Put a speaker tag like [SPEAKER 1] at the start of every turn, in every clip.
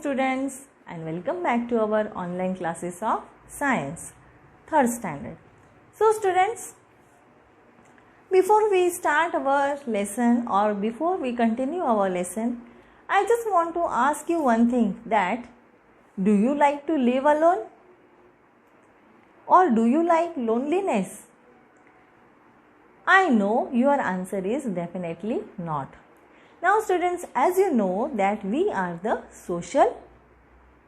[SPEAKER 1] students, and welcome back to our online classes of science, 3rd standard. So students, before we start our lesson or before we continue our lesson, I just want to ask you one thing, that do you like to live alone or do you like loneliness? I know your answer is definitely not. Now students, as you know that we are the social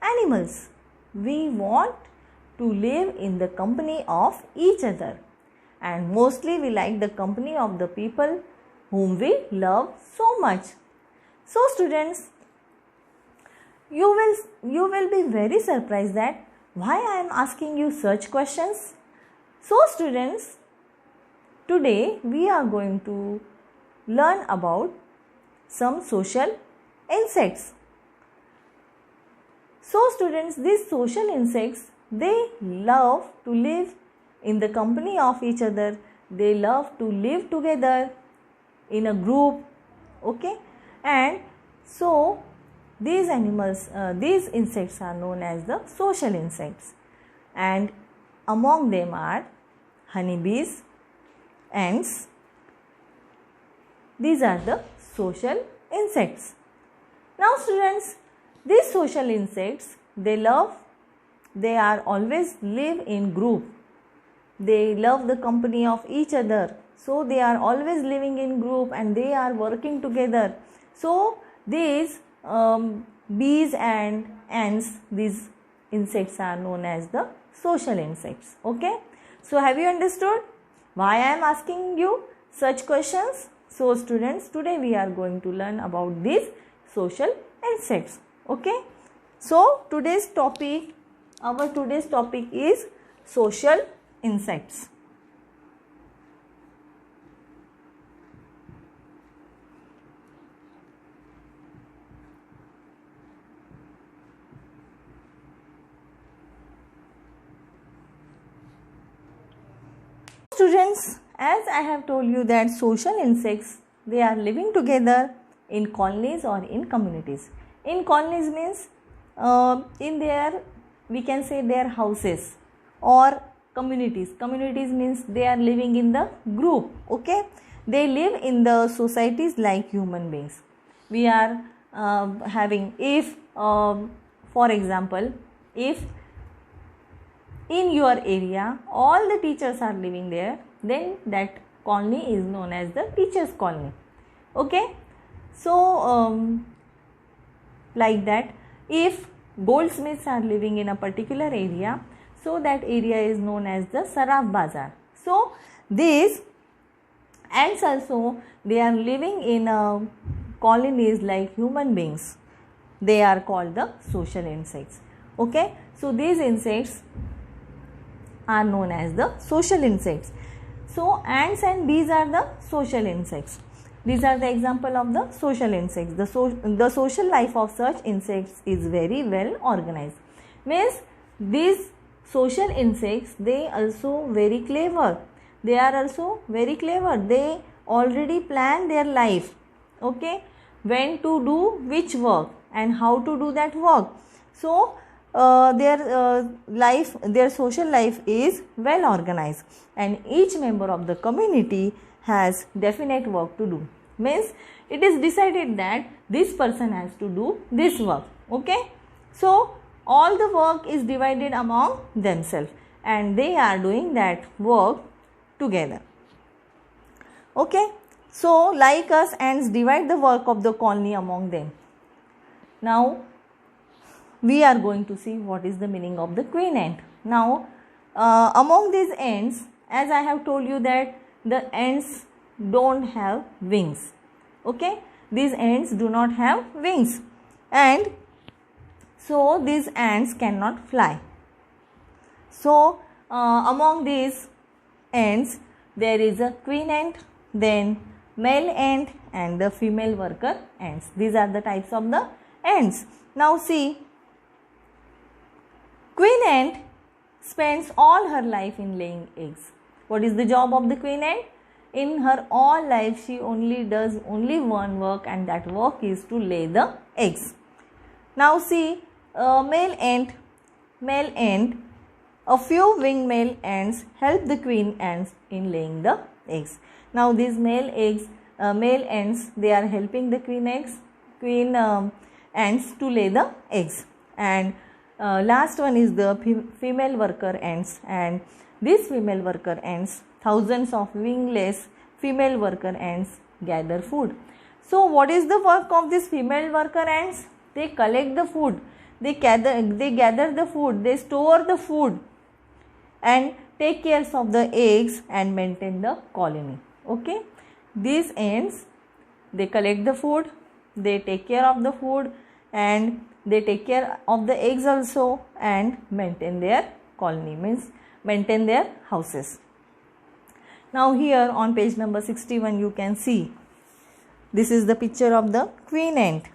[SPEAKER 1] animals. We want to live in the company of each other, and mostly we like the company of the people whom we love so much. So students, you will be very surprised that why I am asking you such questions. So students, today we are going to learn about some social insects. So students, these social insects, they love to live in the company of each other. They love to live together in a group, okay? And so these animals, these insects are known as the social insects, and among them are honeybees, ants. These are the social insects. Now students, these social insects, they are always live in group. They love the company of each other. So they are always living in group and they are working together. So these bees and ants, these insects are known as the social insects. Okay. So have you understood why I am asking you such questions? So students, today we are going to learn about these social insects. Okay. So today's topic is social insects. Students, as I have told you that social insects, they are living together in colonies or in communities. In colonies means in their, we can say, their houses, or communities. Communities means they are living in the group, okay? They live in the societies like human beings. We are having, if for example, if in your area all the teachers are living there, then that colony is known as the teachers colony, okay? So like that, if goldsmiths are living in a particular area, so that area is known as the Saraf Bazar. So these ants also, they are living in colonies like human beings. They are called the social insects, okay? So these insects are known as the social insects. So ants and bees are the social insects. These are the example of the social insects. The social life of such insects is very well organized. Means these social insects, they also very clever. They are also very clever. They already plan their life, okay? When to do which work and how to do that work. So their social life is well organized, and each member of the community has definite work to do. Means it is decided that this person has to do this work, okay? So all the work is divided among themselves and they are doing that work together, okay? So like us, ants divide the work of the colony among them. Now we are going to see what is the meaning of the queen ant. Now among these ants, as I have told you that the ants don't have wings, okay? These ants do not have wings, and so these ants cannot fly. So among these ants, there is a queen ant, then male ant, and the female worker ants. These are the types of the ants. Now see, queen ant spends all her life in laying eggs. What is the job of the queen ant? In her all life, she only does one work, and that work is to lay the eggs. Now see, male ant, a few winged male ants help the queen ants in laying the eggs. Now these male ants, they are helping the queen ants to lay the eggs. And last one is the female worker ants, and these female worker ants, thousands of wingless female worker ants gather food. So what is the work of these female worker ants? They collect the food, they gather the food, they store the food and take care of the eggs and maintain the colony. Okay, these ants, they collect the food, they take care of the food, and they take care of the eggs also and maintain their colony, means maintain their houses. Now here on page number 61 you can see, this is the picture of the queen ant,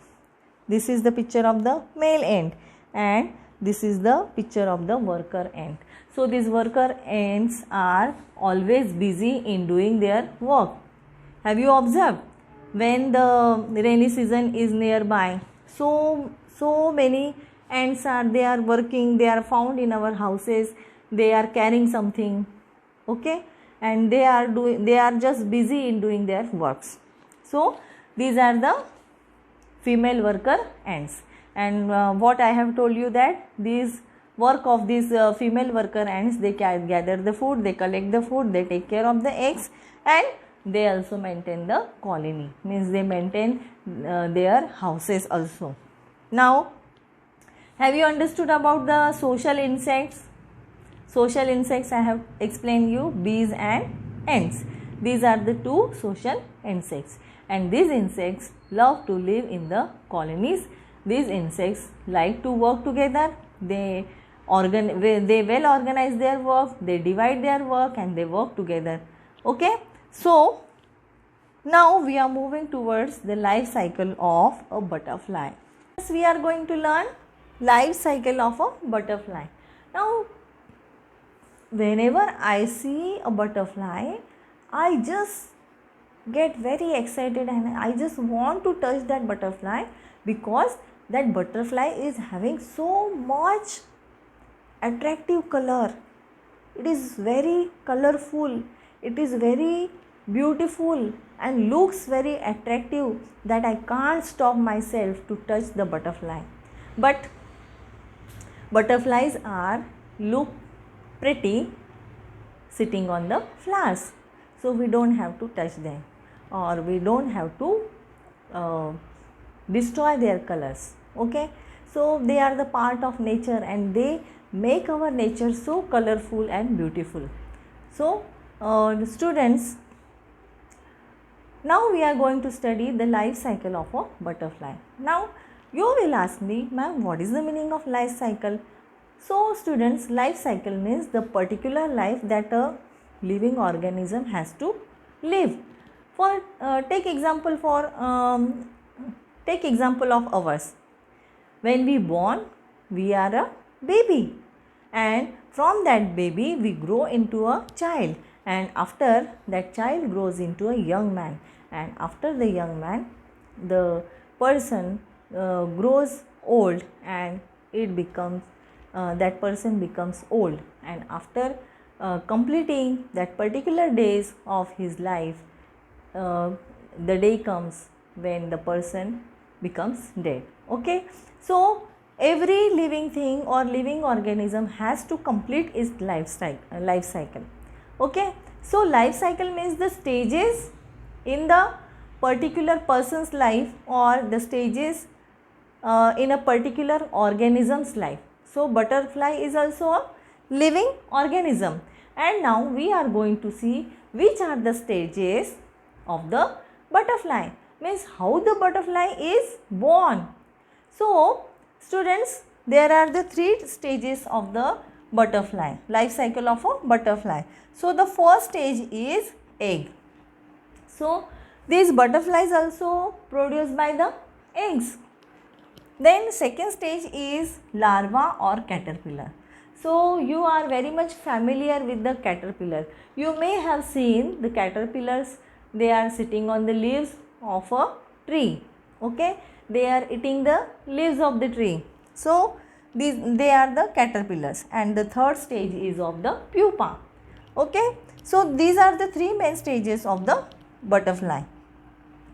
[SPEAKER 1] this is the picture of the male ant, and this is the picture of the worker ant. So these worker ants are always busy in doing their work. Have you observed, when the rainy season is nearby, so many ants they are working, they are found in our houses, they are carrying something, okay, and they are just busy in doing their works. So these are the female worker ants. And what I have told you, that these work of these female worker ants, they gather the food, they collect the food, they take care of the eggs, and they also maintain the colony, means they maintain their houses also. Now have you understood about the social insects? Social insects I have explained you, bees and ants. These are the two social insects, and these insects love to live in the colonies. These insects like to work together, they well organize their work, they divide their work and they work together. Okay, so now we are moving towards the life cycle of a butterfly. We are going to learn life cycle of a butterfly. Now whenever I see a butterfly, I just get very excited and I just want to touch that butterfly, because that butterfly is having so much attractive color. It is very colorful, it is very beautiful and looks very attractive, that I can't stop myself to touch the butterfly. But butterflies look pretty sitting on the flowers, so we don't have to touch them, or we don't have to destroy their colors. Okay, so they are the part of nature and they make our nature so colorful and beautiful. So students, now we are going to study the life cycle of a butterfly. Now you will ask me, ma'am, what is the meaning of life cycle? So students, life cycle means the particular life that a living organism has to live. For take example of ours. When we born, we are a baby, and from that baby we grow into a child, and after that child grows into a young man, and after the young man the person grows old and it becomes that person becomes old, and after completing that particular days of his life, the day comes when the person becomes dead. Okay, so every living thing or living organism has to complete its life cycle. Okay, so life cycle means the stages in the particular person's life, or the stages in a particular organism's life. So butterfly is also a living organism, and now we are going to see which are the stages of the butterfly, means how the butterfly is born. So students, there are the 3 stages of the butterfly, life cycle of a butterfly. So the first stage is egg. So these butterflies also produced by the eggs. Then second stage is larva or caterpillar. So you are very much familiar with the caterpillar. You may have seen the caterpillars, they are sitting on the leaves of a tree. Okay, they are eating the leaves of the tree. So they are the caterpillars. And the third stage is of the pupa. Okay, so these are the three main stages of the butterfly.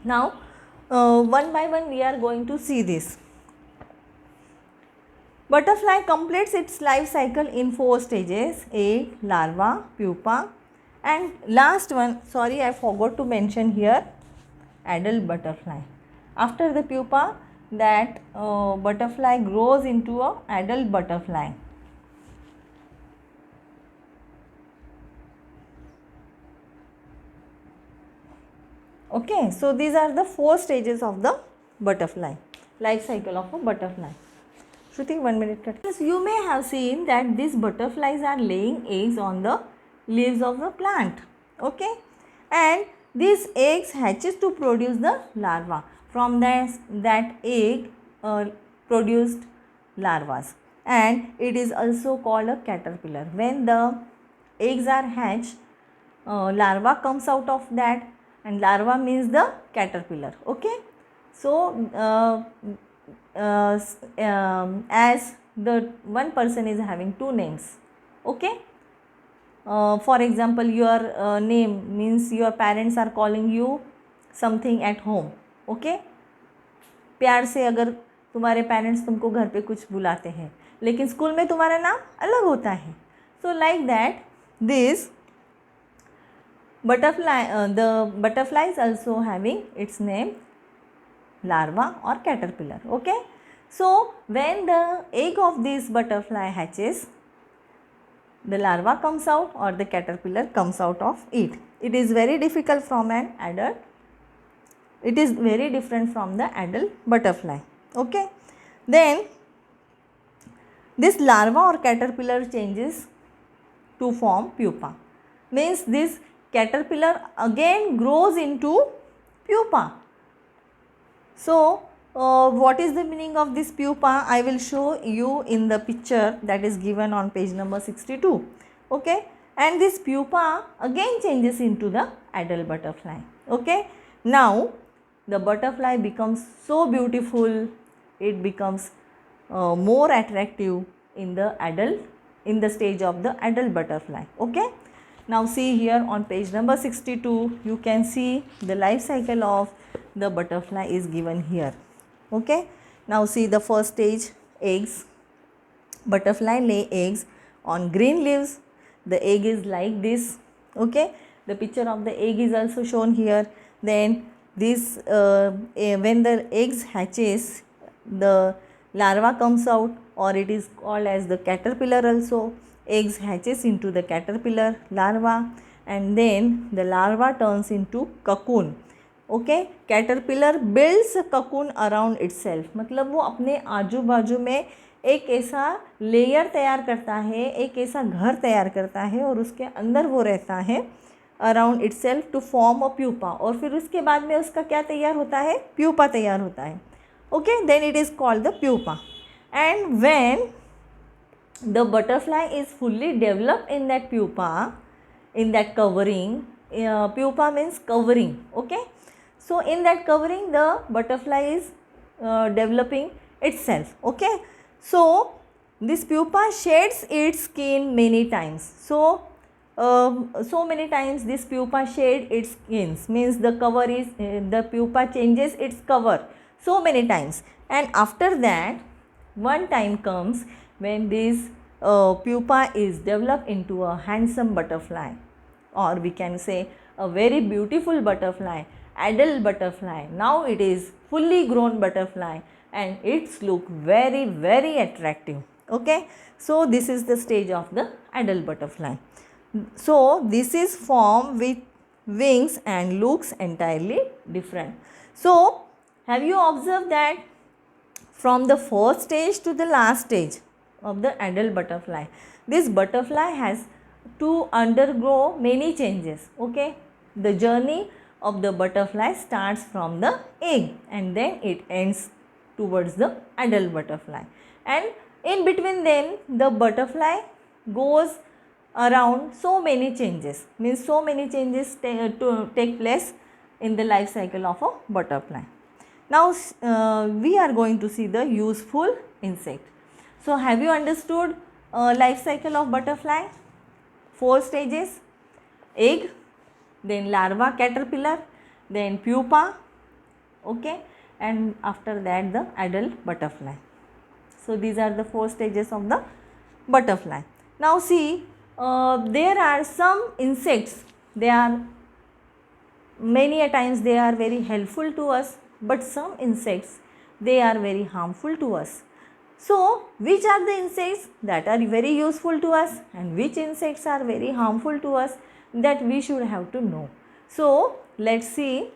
[SPEAKER 1] Now one by one we are going to see this. Butterfly completes its life cycle in 4 stages: egg, larva, pupa, and last one, sorry I forgot to mention here, adult butterfly. After the pupa, that butterfly grows into a adult butterfly. Okay, so these are the 4 stages of the butterfly, life cycle of a butterfly. Shruti, 1 minute cut. Yes, you may have seen that these butterflies are laying eggs on the leaves of the plant. Okay, and these eggs hatches to produce the larva. From that egg produced larvas, and it is also called a caterpillar. When the eggs are hatched, larva comes out of that, and larva means the caterpillar. Okay, so as the one person is having two names. Okay, for example, your name means your parents are calling you something at home. Okay, प्यार से अगर तुम्हारे parents तुमको घर पे कुछ बुलाते हैं, लेकिन स्कूल में तुम्हारा नाम अलग होता है. So like that this butterfly, the butterfly is also having its name larva or caterpillar. Okay, so when the egg of this butterfly hatches, the larva comes out or the caterpillar comes out of it. It is very difficult from an adult. It is very different from the adult butterfly. Okay, then this larva or caterpillar changes to form pupa. Means this caterpillar again grows into pupa. So what is the meaning of this pupa? I will show you in the picture that is given on page number 62. Okay, and this pupa again changes into the adult butterfly. Okay, now the butterfly becomes so beautiful, it becomes more attractive in the stage of the adult butterfly. Okay, now see here on page number 62, you can see the life cycle of the butterfly is given here. Okay, now see the first stage, eggs. Butterfly lay eggs on green leaves. The egg is like this. Okay, the picture of the egg is also shown here. Then this when the eggs hatches, the larva comes out, or it is called as the caterpillar also. Eggs hatches into the caterpillar larva, and then the larva turns into cocoon. Okay, caterpillar builds a cocoon around itself. मतलब वो अपने आजू बाजू में एक ऐसा layer तैयार करता है, एक ऐसा घर तैयार करता है, और उसके अंदर वो रहता है around itself to form a pupa. और फिर उसके बाद में उसका क्या तैयार होता है? प्यूपा तैयार होता है. Okay, then it is called the pupa. And when the butterfly is fully developed in that pupa, in that covering, pupa means covering. Okay, so in that covering the butterfly is developing itself. Okay, so this pupa sheds its skin many times. So many times this pupa shed its skins, means the cover is the pupa changes its cover so many times, and after that one time comes when this pupa is developed into a handsome butterfly, or we can say a very beautiful butterfly, adult butterfly. Now it is fully grown butterfly and its look very, very attractive. Okay, so this is the stage of the adult butterfly. So this is formed with wings and looks entirely different. So have you observed that from the first stage to the last stage of the adult butterfly, this butterfly has to undergo many changes. Okay, the journey of the butterfly starts from the egg and then it ends towards the adult butterfly, and in between them the butterfly goes around so many changes, means so many changes to take place in the life cycle of a butterfly. Now we are going to see the useful insect. So have you understood life cycle of butterfly? 4 stages: egg, then larva, caterpillar, then pupa, okay, and after that the adult butterfly. So these are the 4 stages of the butterfly. Now see, there are some insects, they are many a times they are very helpful to us, but some insects they are very harmful to us. So which are the insects that are very useful to us and which insects are very harmful to us, that we should have to know. So let's see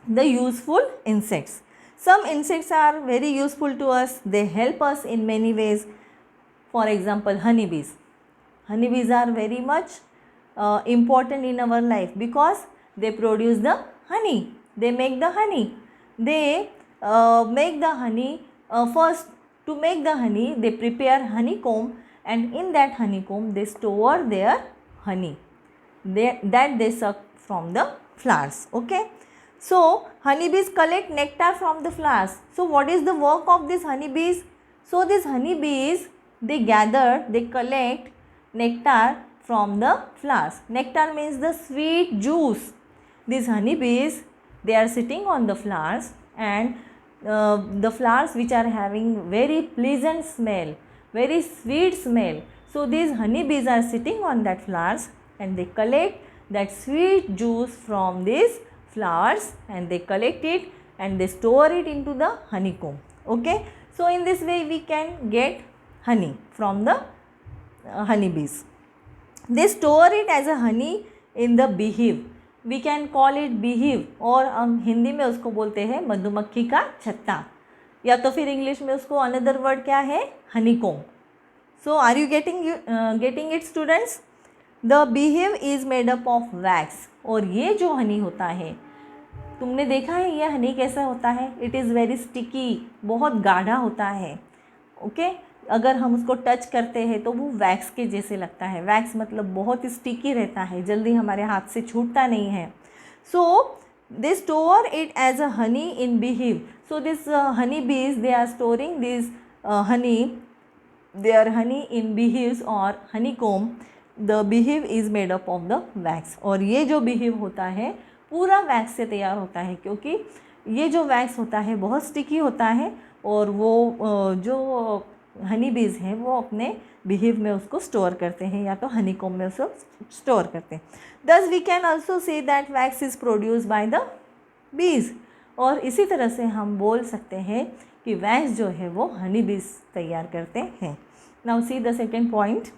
[SPEAKER 1] the useful insects. Some insects are very useful to us, they help us in many ways. For example, honeybees. Honeybees are very much important in our life because they produce the honey, they make the honey. They make the honey, first to make the honey they prepare honeycomb, and in that honeycomb they store their honey that they suck from the flowers, okay. So honeybees collect nectar from the flowers. So what is the work of these honeybees? So these honeybees, they gather, they collect nectar from the flowers. Nectar means the sweet juice. These honeybees, they are sitting on the flowers, and the flowers which are having very pleasant smell, very sweet smell. So these honeybees are sitting on that flowers and they collect that sweet juice from these flowers, and they collect it and they store it into the honeycomb, okay. So in this way we can get honey from the honeybees. They store it as a honey in the beehive. We can call it beehive, और हम हिंदी में उसको बोलते हैं मधुमक्खी का छत्ता, या तो फिर इंग्लिश में उसको अनदर वर्ड क्या है, honeycomb. So are you getting it students? The beehive is made up of wax. और ये जो हनी होता है, तुमने देखा है ये हनी कैसा होता है? इट इज़ वेरी स्टिकी, बहुत गाढ़ा होता है, ओके. अगर हम उसको टच करते हैं तो वो वैक्स के जैसे लगता है. वैक्स मतलब बहुत स्टिकी रहता है, जल्दी हमारे हाथ से छूटता नहीं है. So they store it as a honey in beehive. So this honey bees, they are storing this honey, their honey in beehives or honeycomb. The beehive is made up of the wax. और ये जो beehive होता है पूरा wax से तैयार होता है, क्योंकि ये जो वैक्स होता है बहुत स्टिकी होता है, और वो जो हनी बीज हैं वो अपने beehive में उसको स्टोर करते हैं, या तो हनीकॉम्ब में उसको स्टोर करते हैं. Thus we can also say that wax is produced by the bees. और इसी तरह से हम बोल सकते हैं कि वैक्स जो है वो हनी बीज तैयार करते हैं. Now see the second point.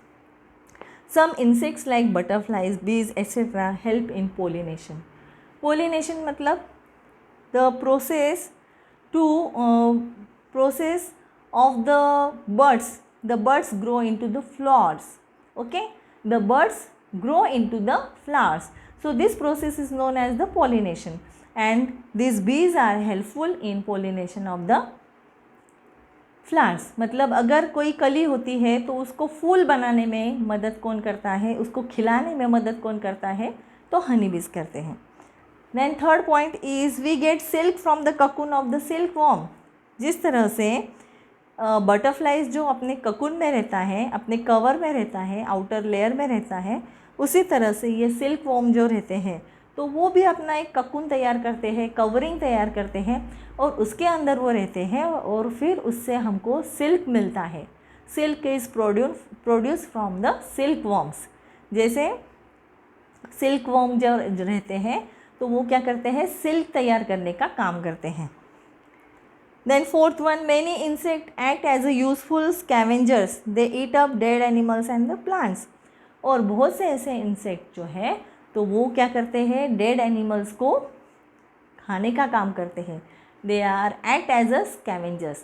[SPEAKER 1] Some insects like butterflies, bees, etc. help in pollination. Pollination मतलब the process of the birds. The birds grow into the flowers, okay. The birds grow into the flowers. So this process is known as the pollination, and these bees are helpful in pollination of the flowers. मतलब अगर कोई कली होती है तो उसको फूल बनाने में मदद कौन करता है, उसको खिलाने में मदद कौन करता है, तो हनी बीज करते हैं. Then third point is we get silk from the cocoon of the silk worm. जिस तरह से बटरफ्लाइज जो अपने ककून में रहता है, अपने कवर में रहता है, आउटर लेयर में रहता है, उसी तरह से ये सिल्क वॉर्म जो रहते हैं तो वो भी अपना एक ककून तैयार करते हैं, कवरिंग तैयार करते हैं, और उसके अंदर वो रहते हैं, और फिर उससे हमको सिल्क मिलता है. Silk is produce from the silk worms. जैसे सिल्क वॉर्म जो रहते हैं तो वो क्या करते हैं, सिल्क तैयार करने का काम करते हैं. Then fourth one, many insects act as a useful scavengers. They eat up dead animals and the plants. और बहुत से ऐसे इंसेक्ट जो है तो वो क्या करते हैं, डेड एनिमल्स को खाने का काम करते हैं. They are act as a scavengers.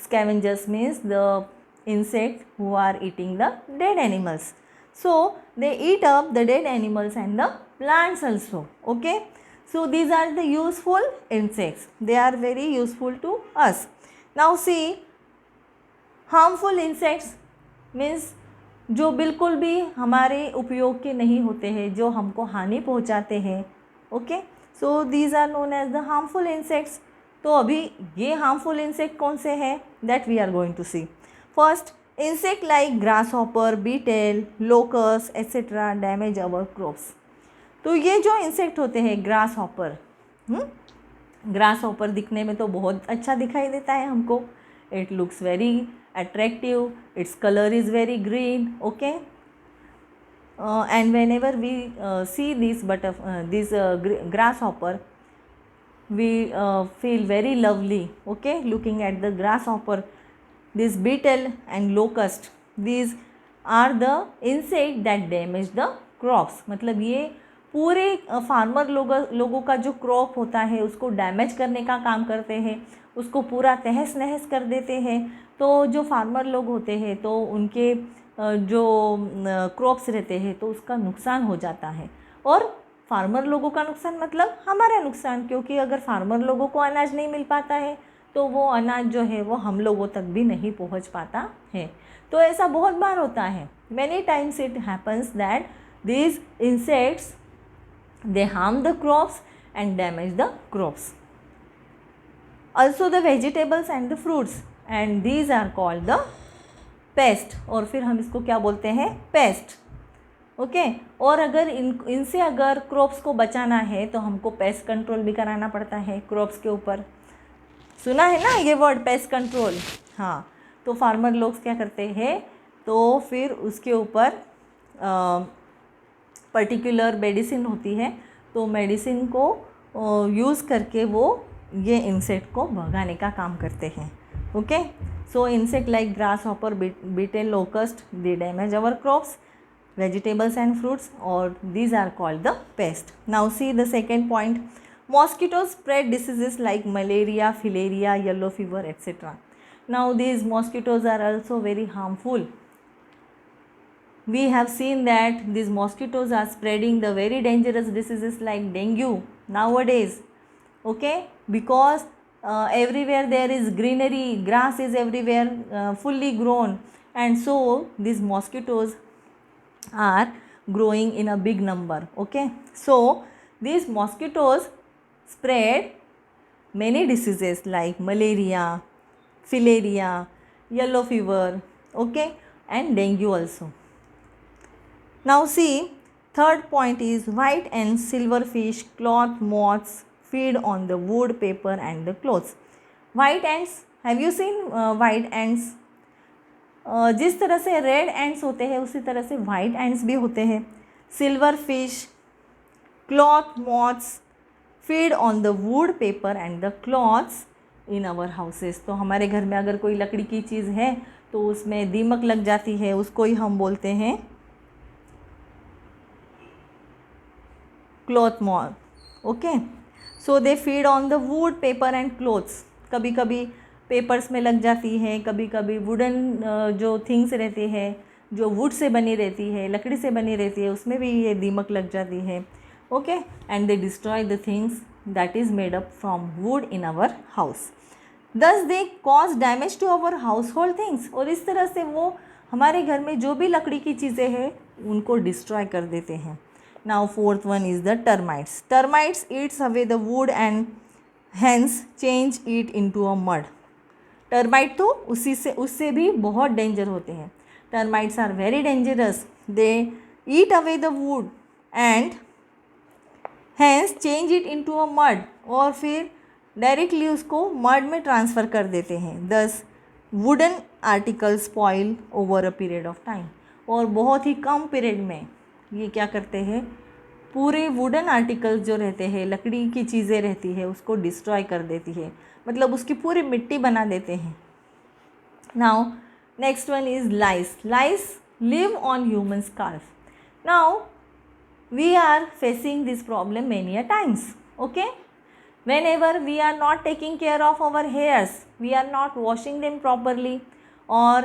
[SPEAKER 1] Scavengers means the insect who are eating the dead animals. So they eat up the dead animals and the plants also, okay. So these are the useful insects. They are very useful to us. Now see, harmful insects means जो बिल्कुल भी हमारे उपयोग के नहीं होते हैं, जो हमको हानि पहुंचाते हैं, okay. So these are known as the harmful insects. तो अभी ये हार्मफुल इंसेक्ट कौन से हैं that we are going to see. First, insect like grasshopper, beetle, locust etcetera damage our crops. तो ये जो इंसेक्ट होते हैं ग्रास हॉपर, ग्रास हॉपर दिखने में तो बहुत अच्छा दिखाई देता है हमको. It looks very attractive, its colour is very green. Okay, and whenever we see this grasshopper, we feel very lovely. Okay, looking at the grasshopper. This beetle and locust, these are the insect that damage the crops. मतलब ये पूरे farmer लोगों का जो crop होता है उसको damage करने का काम करते हैं, उसको पूरा तहस नहस कर देते हैं. तो जो फार्मर लोग होते हैं तो उनके जो क्रॉप्स रहते हैं तो उसका नुकसान हो जाता है. और फार्मर लोगों का नुकसान मतलब हमारा नुकसान, क्योंकि अगर फार्मर लोगों को अनाज नहीं मिल पाता है तो वो अनाज जो है वो हम लोगों तक भी नहीं पहुंच पाता है. तो ऐसा बहुत बार होता है. Many times it happens that these insects they harm the crops and damage the crops. Also the vegetables and the fruits, and these are called the pest. और फिर हम इसको क्या बोलते हैं, पेस्ट. ओके, और अगर इनसे अगर क्रॉप्स को बचाना है तो हमको पेस्ट कंट्रोल भी कराना पड़ता है क्रॉप्स के ऊपर. सुना है ना ये वर्ड पेस्ट कंट्रोल. हाँ, तो फार्मर लोग क्या करते हैं, तो फिर उसके ऊपर पर्टिकुलर मेडिसिन होती है, तो मेडिसिन को यूज़ करके वो ये इंसेक्ट को भगाने का काम करते हैं. Okay, so insect like grasshopper, beetle, locust, they damage our crops, vegetables and fruits, or these are called the pest. Now see the second point. Mosquitoes spread diseases like malaria, filaria, yellow fever, etc. Now these mosquitoes are also very harmful. We have seen that these mosquitoes are spreading the very dangerous diseases like dengue nowadays. Okay, because everywhere there is greenery, grass is everywhere fully grown, and so these mosquitoes are growing in a big number. Okay, so these mosquitoes spread many diseases like malaria, filaria, yellow fever, okay, and dengue also. Now see, third point is white ants, silverfish, cloth moths feed on the wood, paper and the clothes. White ants, have you seen white ants? जिस तरह से red ends होते हैं उसी तरह से white ends भी होते हैं. Silver fish, cloth moths feed on the wood, paper and the clothes in our houses. तो हमारे घर में अगर कोई लकड़ी की चीज़ है तो उसमें दीमक लग जाती है, उसको ही हम बोलते हैं cloth moth. Okay, so they feed on the wood, paper and clothes. कभी कभी पेपर्स में लग जाती है, कभी कभी वुडन जो थिंग्स रहते हैं जो वुड से बनी रहती है, लकड़ी से बनी रहती है, उसमें भी ये दीमक लग जाती है. Okay, and they destroy the things that is made up from wood in our house. Thus they cause damage to our household things. और इस तरह से वो हमारे घर में जो भी लकड़ी की चीज़ें हैं उनको डिस्ट्रॉय कर देते हैं. Now fourth one is the termites. Termites eats away the wood and hence change it into a mud. Termite तो उससे भी बहुत डेंजर होते हैं. Termites are very dangerous. They eat away the wood and hence change it into a mud. और फिर directly उसको mud में ट्रांसफ़र कर देते हैं. Thus wooden articles spoil over a period of time. और बहुत ही कम पीरियड में ये क्या करते हैं, पूरे वुडन आर्टिकल्स जो रहते हैं, लकड़ी की चीज़ें रहती है, उसको डिस्ट्रॉय कर देती है, मतलब उसकी पूरी मिट्टी बना देते हैं. Now next one is lice. Lice live on human scalp. Now we are facing this problem many a times. Okay, whenever we are not taking care of our hairs, we are not washing them properly, or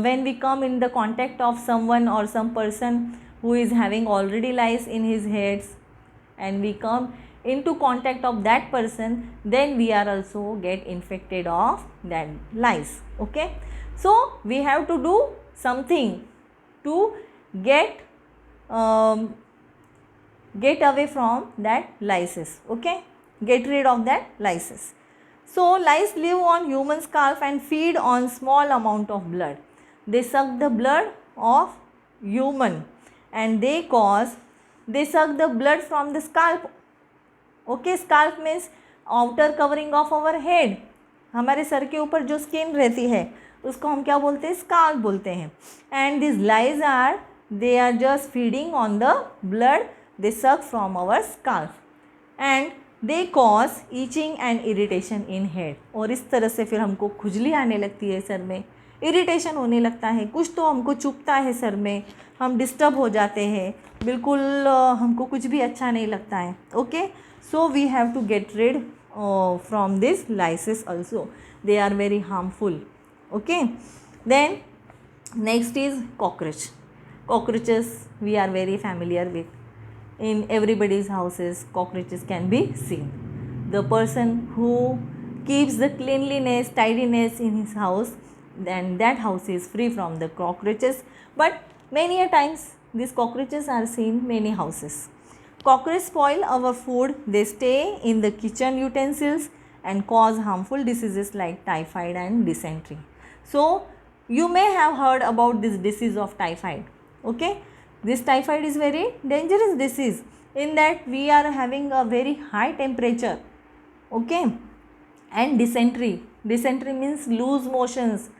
[SPEAKER 1] when we come in the contact of someone or some person who is having already lice in his heads and we come into contact of that person, then we are also get infected of that lice. Okay, so we have to do something to get get away from that lices. Okay, get rid of that lices. So lice live on human scalp and feed on small amount of blood. They suck the blood of human and they suck the blood from the scalp. Okay, scalp means outer covering of our head. हमारे sir के ऊपर जो skin रहती है उसको हम क्या बोलते हैं, स्काल्प बोलते हैं. And this lice are, they are just feeding on the blood they suck from our scalp and they cause itching and irritation in head. और इस तरह से फिर हमको खुजली आने लगती है सर में, इरिटेशन होने लगता है, कुछ तो हमको चुभता है सर में, हम डिस्टर्ब हो जाते हैं, बिल्कुल हमको कुछ भी अच्छा नहीं लगता है. Okay, so we have to get rid from this lices also. They are very harmful. Okay, then next is cockroach. Cockroaches we are very familiar with. In everybody's houses cockroaches can be seen. The person who keeps the cleanliness, tidiness in his house, then that house is free from the cockroaches. But many a times these cockroaches are seen in many houses. Cockroaches spoil our food. They stay in the kitchen utensils and cause harmful diseases like typhoid and dysentery. So you may have heard about this disease of typhoid. Okay, this typhoid is very dangerous disease in that we are having a very high temperature. Okay, and dysentery. Dysentery means loose motions.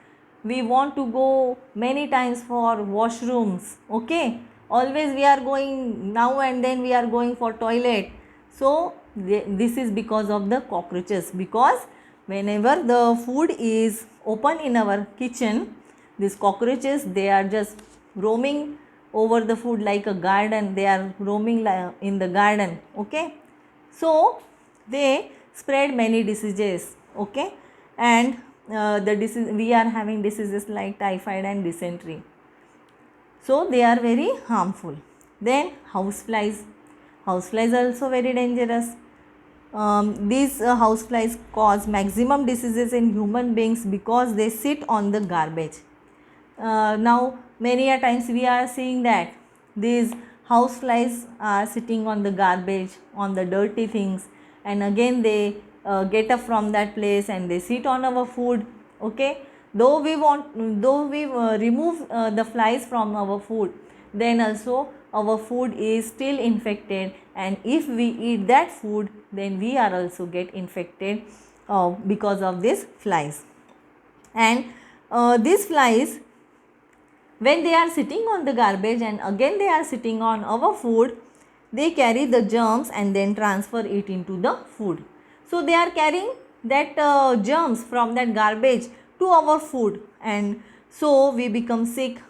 [SPEAKER 1] We want to go many times for washrooms. Okay, always we are going, now and then we are going for toilet. So this is because of the cockroaches, because whenever the food is open in our kitchen, these cockroaches, they are just roaming over the food like a garden. They are roaming in the garden. Okay, so they spread many diseases. Okay, and the disease, we are having diseases like typhoid and dysentery. So they are very harmful. Then houseflies. Houseflies are also very dangerous. These houseflies cause maximum diseases in human beings because they sit on the garbage. Now many a times we are seeing that these houseflies are sitting on the garbage, on the dirty things, and again they get up from that place and they sit on our food. Okay, though we remove the flies from our food, then also our food is still infected, and if we eat that food, then we are also get infected because of these flies. And these flies, when they are sitting on the garbage and again they are sitting on our food, they carry the germs and then transfer it into the food. So they are carrying that germs from that garbage to our food, and so we become sick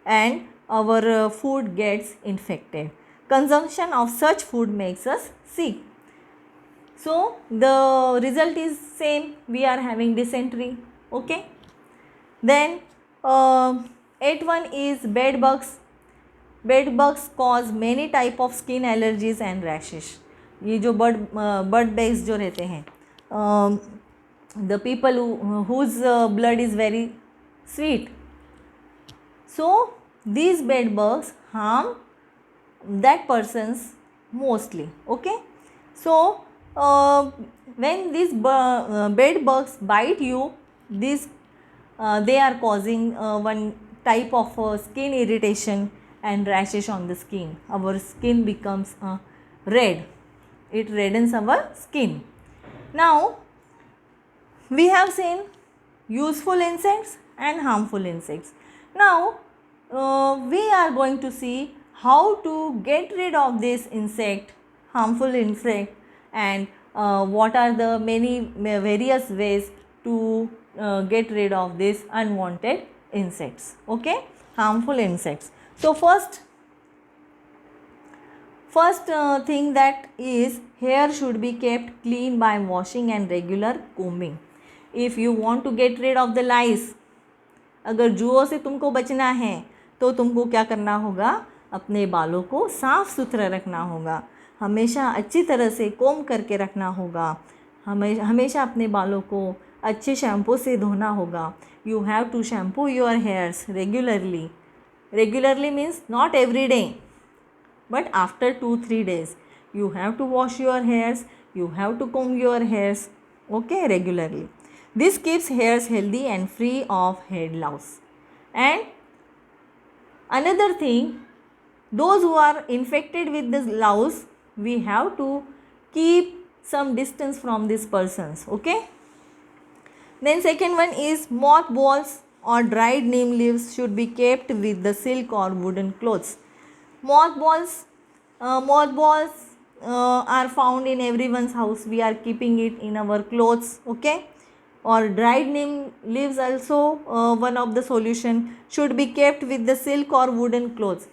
[SPEAKER 1] and our food gets infected. Consumption of such food makes us sick. So the result is same, we are having dysentery. Okay, then 8th is bed bugs. Bed bugs cause many type of skin allergies and rashes. ये जो bird bags जो रहते हैं, the people whose blood is very sweet, so these bed bugs harm that persons mostly. Okay, so when these bed bugs bite you, these they are causing one type of skin irritation and rashes on the skin. Our skin becomes red, it reddens our skin. Now we have seen useful insects and harmful insects. Now we are going to see how to get rid of this insect, harmful insect, and what are the many various ways to get rid of these unwanted insects. Okay, harmful insects. So first thing that is, hair should be kept clean by washing and regular combing. If you want to get rid of the lice, अगर जुओं से तुमको बचना है तो तुमको क्या करना होगा, अपने बालों को साफ़ सुथरा रखना होगा, हमेशा अच्छी तरह से कोम करके रखना होगा, हमेशा अपने बालों को अच्छे शैम्पू से धोना होगा. You have to shampoo your hairs regularly. Regularly means not every day. but after 2-3 days you have to wash your hairs, you have to comb your hairs, okay, regularly. This keeps hairs healthy and free of hair loss. And another thing, those who are infected with this louse, we have to keep some distance from these persons, okay. Then second one is mothballs or dried neem leaves should be kept with the silk or wooden clothes. Mothballs are found in everyone's house. We are keeping it in our clothes, okay. Or dried neem leaves also one of the solution, should be kept with the silk or wooden clothes.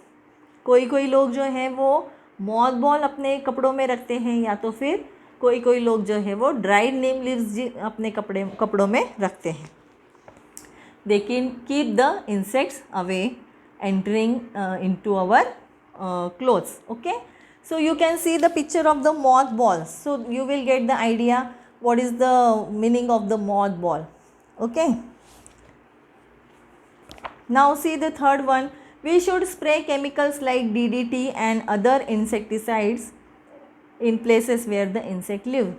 [SPEAKER 1] कोई कोई लोग जो है वो मॉथबॉल अपने कपड़ों में रखते हैं, या तो फिर कोई कोई लोग जो है वो ड्राइड नीम लीव्स अपने कपड़ों में रखते हैं. They can keep the insects away entering into our clothes, okay. So you can see the picture of the mothballs, so you will get the idea what is the meaning of the mothball, okay. Now see the third one. We should spray chemicals like DDT and other insecticides in places where the insect live.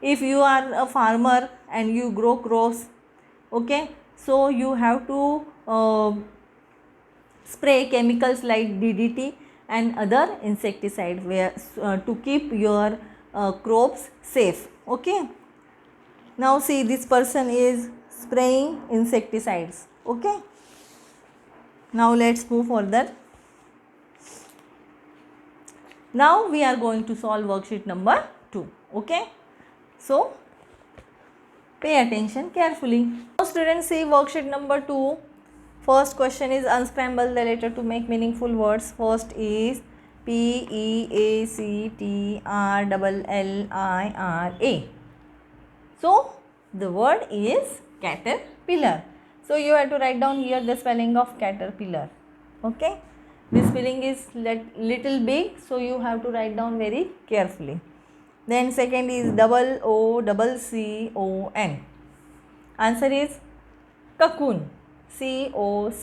[SPEAKER 1] If you are a farmer and you grow crops, okay, so you have to spray chemicals like DDT and other insecticide where to keep your crops safe, okay. Now see, this person is spraying insecticides, okay. Now let's move further. Now we are going to solve worksheet number 2, okay. So pay attention carefully. Now students, see worksheet number 2. First question is unscramble the letter to make meaningful words. First is PEACTRLLIRA. So the word is caterpillar. So you have to write down here the spelling of caterpillar, okay. This spelling is little big, so you have to write down very carefully. Then second is COCCON. Answer is cocoon, COCOON.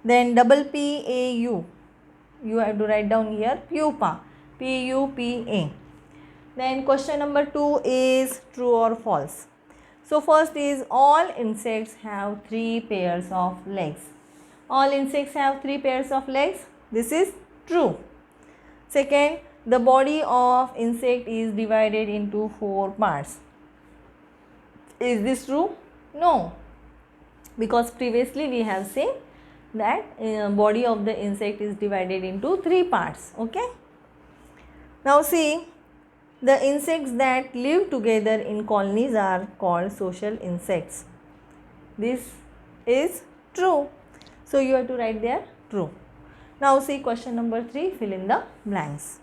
[SPEAKER 1] Then PAU, you have to write down here pupa, PUPA. Then question number 2 is true or false. So first is all insects have 3 pairs of legs. All insects have 3 pairs of legs. This is true. Second, the body of insect is divided into 4 parts. Is this true? No, because previously we have seen that body of the insect is divided into 3 parts, okay. Now see, the insects that live together in colonies are called social insects. This is true. So you have to write there true. Now see question number 3, fill in the blanks.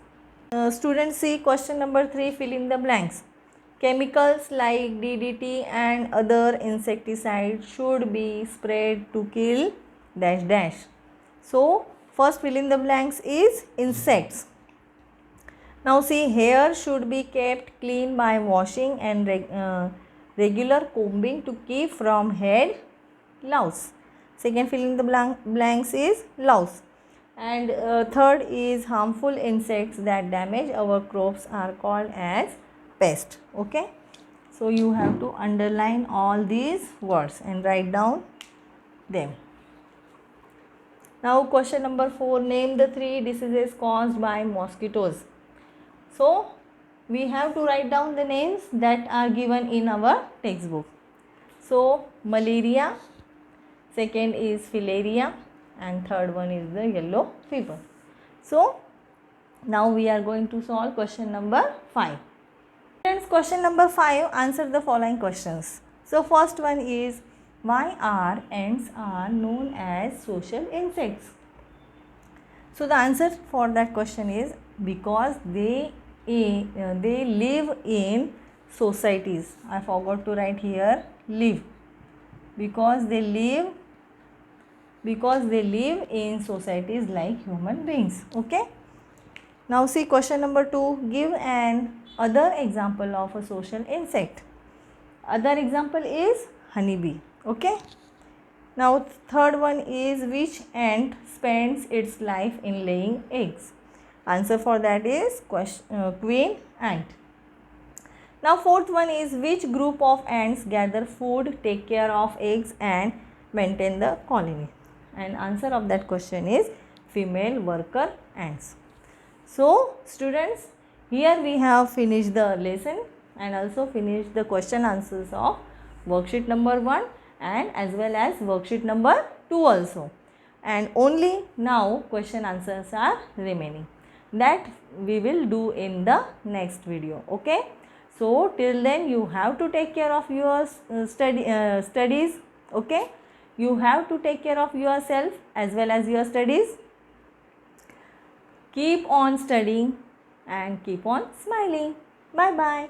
[SPEAKER 1] Students, see question number 3, fill in the blanks. Chemicals like DDT and other insecticides should be sprayed to kill dash dash. So first fill in the blanks is insects. Now see, hair should be kept clean by washing and regular combing to keep from head louse. Second fill in the blanks is louse. And third is harmful insects that damage our crops are called as pest, okay. So you have to underline all these words and write down them. Now question number 4, name the 3 diseases caused by mosquitoes. So we have to write down the names that are given in our textbook. So malaria, second is filaria, and third one is the yellow fever. So now we are going to solve question number 5. Friends, question number 5, answer the following questions. So first one is, why are ants are known as social insects? So the answer for that question is because they live in societies. I forgot to write here live. Because they live in societies like human beings, okay. Now see question number 2, give an other example of a social insect. Other example is honeybee, okay. Now third one is which ant spends its life in laying eggs? Answer for that is queen ant. Now fourth one is which group of ants gather food, take care of eggs and maintain the colony? And answer of that question is female worker ants. So students, here we have finished the lesson and also finished the question answers of worksheet number 1 and as well as worksheet number 2 also. And only now question answers are remaining, that we will do in the next video. Okay. So till then you have to take care of your studies. Okay. You have to take care of yourself as well as your studies. Keep on studying and keep on smiling. Bye bye.